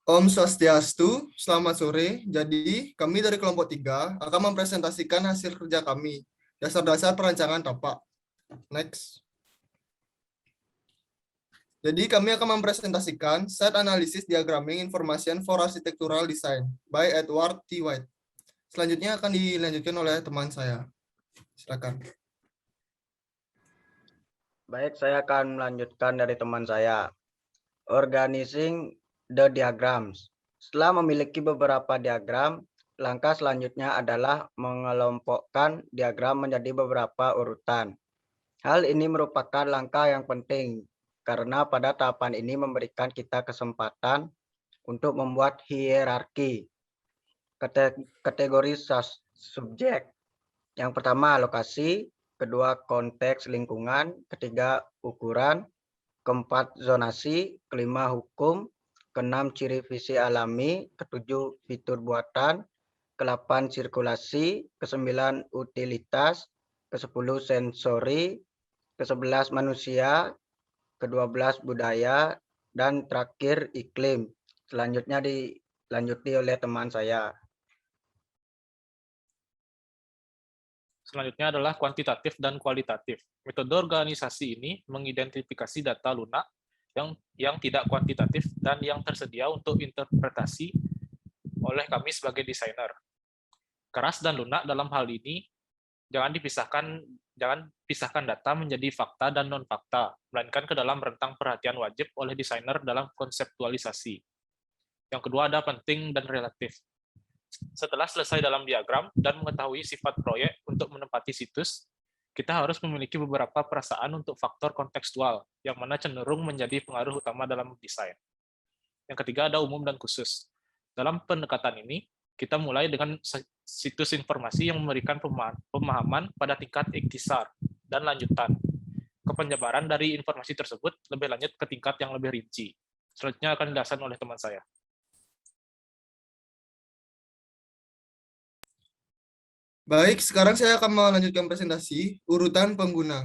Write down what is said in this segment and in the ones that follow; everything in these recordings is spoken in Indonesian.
Om Swastiastu, selamat sore. Jadi, kami dari kelompok 3 akan mempresentasikan hasil kerja kami, dasar-dasar perancangan tapak. Next. Jadi, kami akan mempresentasikan set analisis diagramming information for architectural design by Edward T. White. Selanjutnya akan dilanjutkan oleh teman saya. Silakan. Baik, saya akan melanjutkan dari teman saya. Organizing the diagrams. Setelah memiliki beberapa diagram, langkah selanjutnya adalah mengelompokkan diagram menjadi beberapa urutan. Hal ini merupakan langkah yang penting karena pada tahapan ini memberikan kita kesempatan untuk membuat hierarki kategori subjek. Yang pertama lokasi, kedua konteks lingkungan, ketiga ukuran, keempat zonasi, kelima hukum, keenam ciri visi alami, ketujuh fitur buatan, ke-8 sirkulasi, ke-9 utilitas, ke-10 sensori, ke-11 manusia, ke-12 budaya, dan terakhir iklim. Selanjutnya dilanjuti oleh teman saya. Selanjutnya adalah kuantitatif dan kualitatif. Metode organisasi ini mengidentifikasi data lunak yang tidak kuantitatif dan yang tersedia untuk interpretasi oleh kami sebagai desainer. Keras dan lunak dalam hal ini jangan pisahkan data menjadi fakta dan non-fakta, melainkan ke dalam rentang perhatian wajib oleh desainer dalam konseptualisasi. Yang kedua ada penting dan relatif. Setelah selesai dalam diagram dan mengetahui sifat proyek untuk menempati situs, kita harus memiliki beberapa perasaan untuk faktor kontekstual, yang mana cenderung menjadi pengaruh utama dalam desain. Yang ketiga ada umum dan khusus. Dalam pendekatan ini, kita mulai dengan situs informasi yang memberikan pemahaman pada tingkat ikhtisar dan lanjutan. Kepenjabaran dari informasi tersebut lebih lanjut ke tingkat yang lebih rinci. Selanjutnya akan dijelaskan oleh teman saya. Baik, sekarang saya akan melanjutkan presentasi urutan pengguna.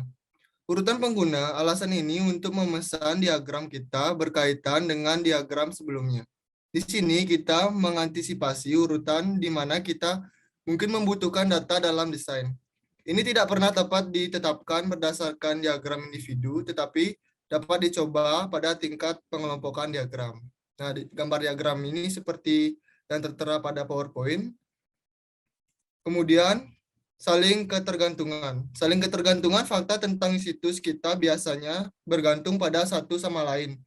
Urutan pengguna, alasan ini untuk memesan diagram kita berkaitan dengan diagram sebelumnya. Di sini kita mengantisipasi urutan di mana kita mungkin membutuhkan data dalam desain. Ini tidak pernah dapat ditetapkan berdasarkan diagram individu, tetapi dapat dicoba pada tingkat pengelompokan diagram. Nah, gambar diagram ini seperti yang tertera pada PowerPoint. Kemudian, saling ketergantungan. Saling ketergantungan fakta tentang situs kita biasanya bergantung pada satu sama lain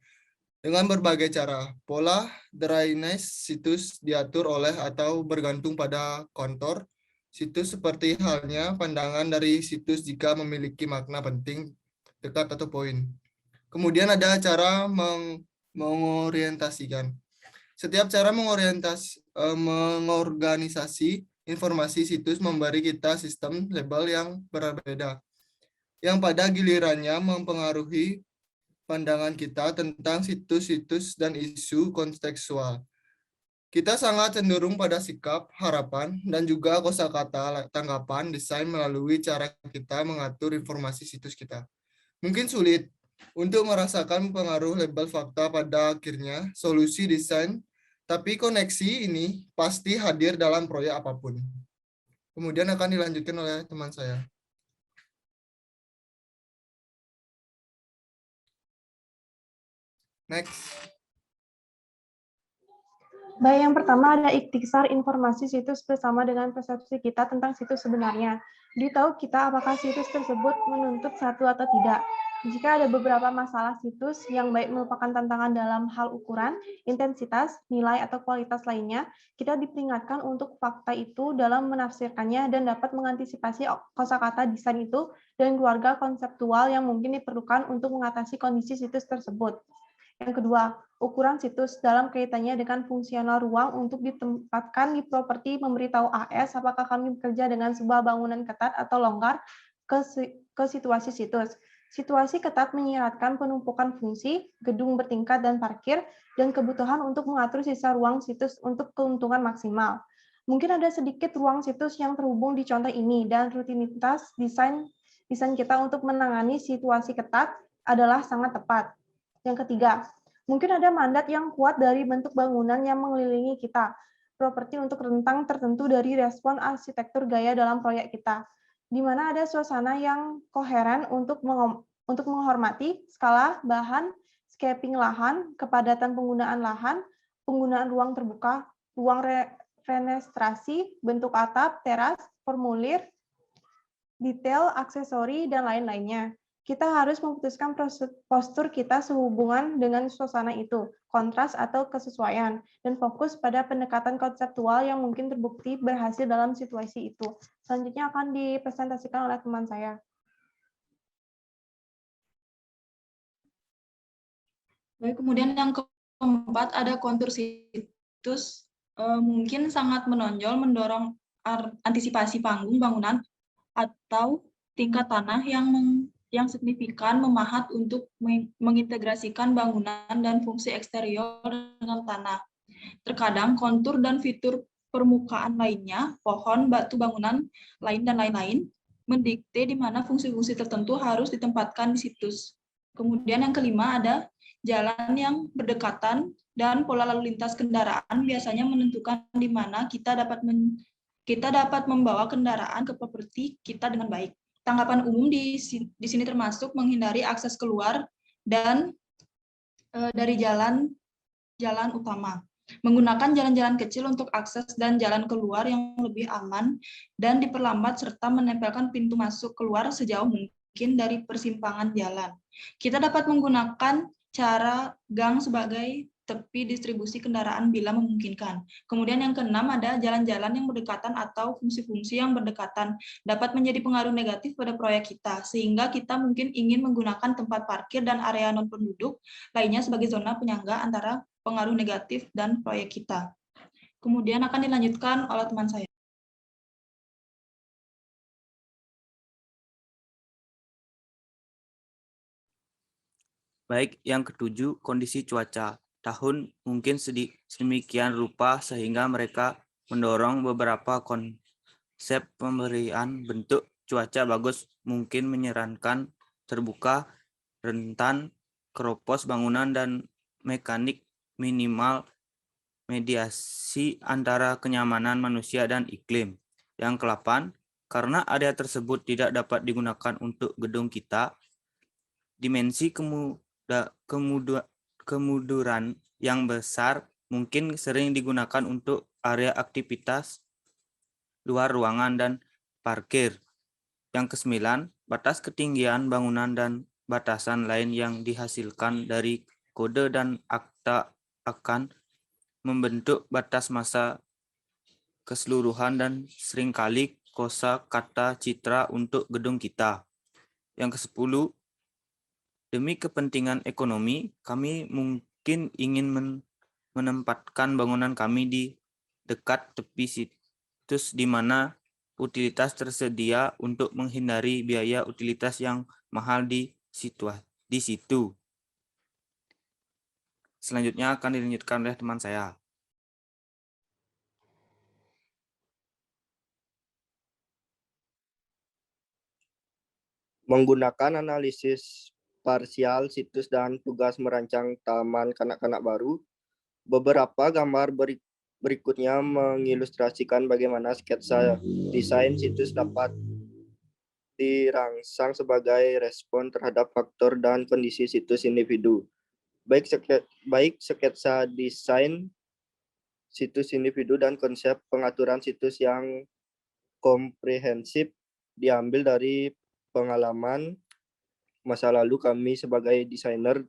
dengan berbagai cara. Pola dryness situs diatur oleh atau bergantung pada kontur situs seperti halnya pandangan dari situs jika memiliki makna penting, dekat atau poin. Kemudian ada cara mengorientasikan. Setiap cara mengorganisasi informasi situs memberi kita sistem label yang berbeda, yang pada gilirannya mempengaruhi pandangan kita tentang situs-situs dan isu kontekstual. Kita sangat cenderung pada sikap, harapan, dan juga kosakata tanggapan desain melalui cara kita mengatur informasi situs kita. Mungkin sulit untuk merasakan pengaruh label fakta pada akhirnya solusi desain, tapi koneksi ini pasti hadir dalam proyek apapun. Kemudian akan dilanjutkan oleh teman saya. Next. Baik, yang pertama ada ikhtisar informasi situs bersama dengan persepsi kita tentang situs sebenarnya. Ditahu kita apakah situs tersebut menuntut satu atau tidak. Jika ada beberapa masalah situs yang baik merupakan tantangan dalam hal ukuran, intensitas, nilai, atau kualitas lainnya, kita diperingatkan untuk fakta itu dalam menafsirkannya dan dapat mengantisipasi kosakata desain itu dan keluarga konseptual yang mungkin diperlukan untuk mengatasi kondisi situs tersebut. Yang kedua, ukuran situs dalam kaitannya dengan fungsional ruang untuk ditempatkan di properti memberitahu AS apakah kami bekerja dengan sebuah bangunan ketat atau longgar ke situasi situs. Situasi ketat menyiratkan penumpukan fungsi, gedung bertingkat dan parkir, dan kebutuhan untuk mengatur sisa ruang situs untuk keuntungan maksimal. Mungkin ada sedikit ruang situs yang terhubung di contoh ini, dan rutinitas desain kita untuk menangani situasi ketat adalah sangat tepat. Yang ketiga, Mungkin ada mandat yang kuat dari bentuk bangunan yang mengelilingi kita, properti untuk rentang tertentu dari respon arsitektur gaya dalam proyek kita, di mana ada suasana yang koheren untuk menghormati skala bahan, scaping lahan, kepadatan penggunaan lahan, penggunaan ruang terbuka, ruang fenestrasi, bentuk atap, teras, formulir, detail, aksesori, dan lain-lainnya. Kita harus memutuskan postur kita sehubungan dengan suasana itu, kontras atau kesesuaian, dan fokus pada pendekatan konseptual yang mungkin terbukti berhasil dalam situasi itu. Selanjutnya akan dipresentasikan oleh teman saya. Baik, kemudian yang keempat ada kontur situs, mungkin sangat menonjol mendorong antisipasi panggung bangunan atau tingkat tanah yang signifikan memahat untuk mengintegrasikan bangunan dan fungsi eksterior dengan tanah. Terkadang kontur dan fitur permukaan lainnya, pohon, batu bangunan lain dan lain-lain, mendikte di mana fungsi-fungsi tertentu harus ditempatkan di situs. Kemudian yang kelima ada jalan yang berdekatan dan pola lalu lintas kendaraan biasanya menentukan di mana kita dapat membawa kendaraan ke properti kita dengan baik. Tanggapan umum di sini termasuk menghindari akses keluar dan dari jalan utama. Menggunakan jalan-jalan kecil untuk akses dan jalan keluar yang lebih aman dan diperlambat serta menempelkan pintu masuk keluar sejauh mungkin dari persimpangan jalan. Kita dapat menggunakan cara gang sebagai tepi distribusi kendaraan bila memungkinkan. Kemudian yang keenam ada jalan-jalan yang berdekatan atau fungsi-fungsi yang berdekatan dapat menjadi pengaruh negatif pada proyek kita, sehingga kita mungkin ingin menggunakan tempat parkir dan area non-penduduk lainnya sebagai zona penyangga antara pengaruh negatif dan proyek kita. Kemudian akan dilanjutkan oleh teman saya. Baik, yang ketujuh, kondisi cuaca. Tahun mungkin sedemikian rupa sehingga mereka mendorong beberapa konsep pemberian bentuk cuaca bagus mungkin menyarankan terbuka, rentan, keropos bangunan dan mekanik minimal mediasi antara kenyamanan manusia dan iklim. Yang ke-8, karena area tersebut tidak dapat digunakan untuk gedung kita, dimensi kemunduran yang besar mungkin sering digunakan untuk area aktivitas luar ruangan dan parkir. Yang ke-9, batas ketinggian bangunan dan batasan lain yang dihasilkan dari kode dan akta akan membentuk batas masa keseluruhan dan seringkali kosa kata citra untuk gedung kita. Yang ke-10, demi kepentingan ekonomi, kami mungkin ingin menempatkan bangunan kami di dekat tepi situs di mana utilitas tersedia untuk menghindari biaya utilitas yang mahal di situ. Selanjutnya akan dilanjutkan oleh teman saya. Menggunakan analisis parsial situs dan tugas merancang taman kanak-kanak baru, beberapa gambar berikutnya mengilustrasikan bagaimana sketsa desain situs dapat dirangsang sebagai respon terhadap faktor dan kondisi situs individu. Baik sketsa desain situs individu dan konsep pengaturan situs yang komprehensif diambil dari pengalaman masa lalu kami sebagai desainer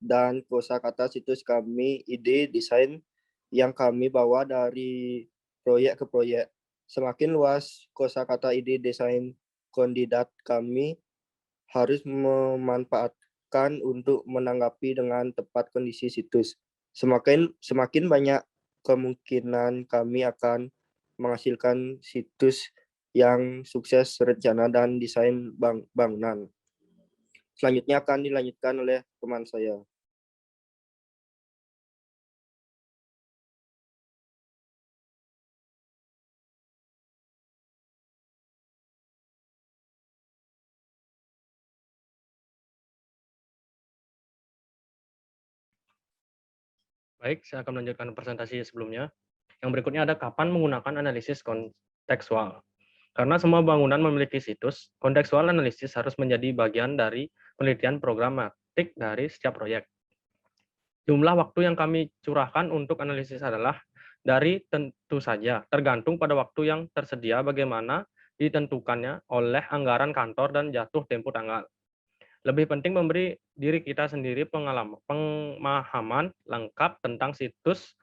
dan kosakata situs kami, ide desain yang kami bawa dari proyek ke proyek. Semakin luas kosakata ide desain kandidat kami harus memanfaatkan untuk menanggapi dengan tepat kondisi situs. Semakin banyak kemungkinan kami akan menghasilkan situs yang sukses rencana dan desain bangunan. Selanjutnya akan dilanjutkan oleh teman saya. Baik, saya akan melanjutkan presentasi sebelumnya. Yang berikutnya ada kapan menggunakan analisis kontekstual. Karena semua bangunan memiliki situs, kontekstual analisis harus menjadi bagian dari penelitian programatik dari setiap proyek. Jumlah waktu yang kami curahkan untuk analisis adalah dari tentu saja tergantung pada waktu yang tersedia bagaimana ditentukannya oleh anggaran kantor dan jatuh tempo tanggal. Lebih penting memberi diri kita sendiri pemahaman lengkap tentang situs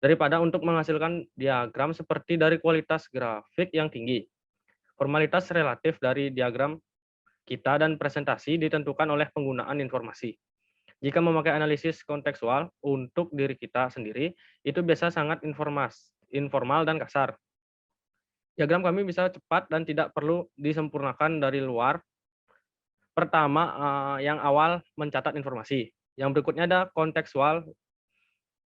daripada untuk menghasilkan diagram seperti dari kualitas grafik yang tinggi. Formalitas relatif dari diagram kita dan presentasi ditentukan oleh penggunaan informasi. Jika memakai analisis kontekstual untuk diri kita sendiri, itu biasa sangat informal dan kasar. Diagram kami bisa cepat dan tidak perlu disempurnakan dari luar. Pertama, yang awal mencatat informasi. Yang berikutnya ada kontekstual,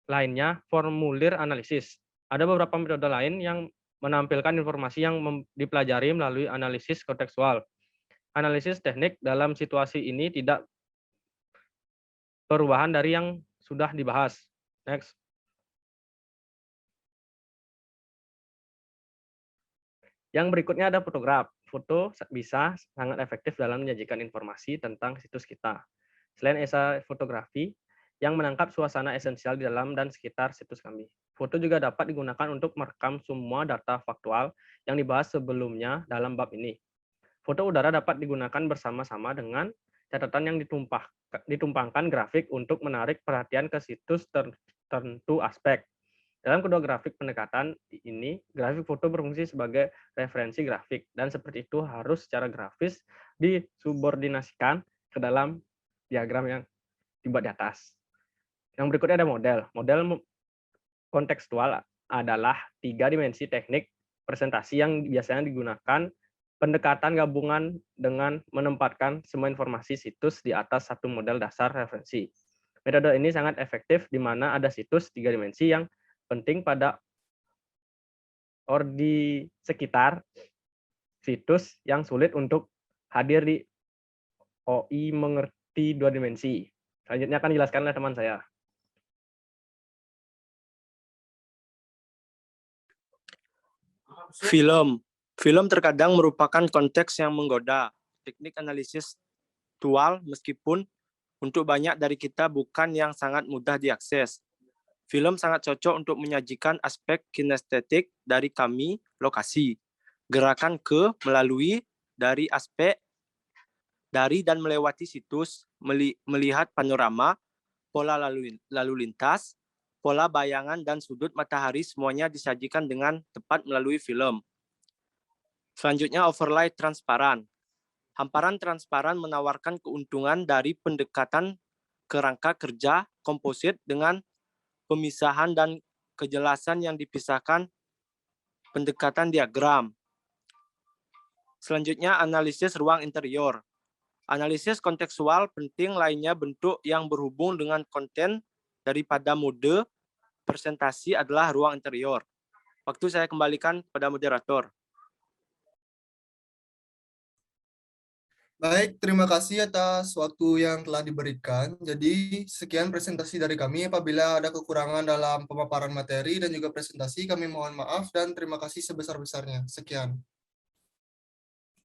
lainnya formulir analisis. Ada beberapa metode lain yang menampilkan informasi yang dipelajari melalui analisis kontekstual. Analisis teknik dalam situasi ini tidak perubahan dari yang sudah dibahas. Next. Yang berikutnya ada fotograf. Foto bisa sangat efektif dalam menyajikan informasi tentang situs kita. Selain esa fotografi, yang menangkap suasana esensial di dalam dan sekitar situs kami. Foto juga dapat digunakan untuk merekam semua data faktual yang dibahas sebelumnya dalam bab ini. Foto udara dapat digunakan bersama-sama dengan catatan yang ditumpangkan grafik untuk menarik perhatian ke situs tertentu aspek. Dalam kedua grafik pendekatan ini, grafik foto berfungsi sebagai referensi grafik, dan seperti itu harus secara grafis disubordinasikan ke dalam diagram yang dibuat di atas. Yang berikutnya ada model. Model kontekstual adalah 3 dimensi teknik presentasi yang biasanya digunakan pendekatan gabungan dengan menempatkan semua informasi situs di atas satu model dasar referensi. Metode ini sangat efektif di mana ada situs 3 dimensi yang penting pada di sekitar situs yang sulit untuk hadir di OI mengerti 2 dimensi. Selanjutnya akan dijelaskan oleh teman saya. Film terkadang merupakan konteks yang menggoda. Teknik analisis tekstual meskipun untuk banyak dari kita bukan yang sangat mudah diakses. Film sangat cocok untuk menyajikan aspek kinestetik dari kami, lokasi. Gerakan ke, melalui, dari aspek, dari dan melewati situs, melihat panorama, pola lalu lintas, pola bayangan dan sudut matahari semuanya disajikan dengan tepat melalui film. Selanjutnya overlay transparan. Hamparan transparan menawarkan keuntungan dari pendekatan kerangka kerja komposit dengan pemisahan dan kejelasan yang dipisahkan pendekatan diagram. Selanjutnya analisis ruang interior. Analisis kontekstual penting lainnya bentuk yang berhubung dengan konten daripada mode presentasi adalah ruang interior. Waktu saya kembalikan pada moderator. Baik, terima kasih atas waktu yang telah diberikan. Jadi, sekian presentasi dari kami. Apabila ada kekurangan dalam pemaparan materi dan juga presentasi, kami mohon maaf dan terima kasih sebesar-besarnya. Sekian.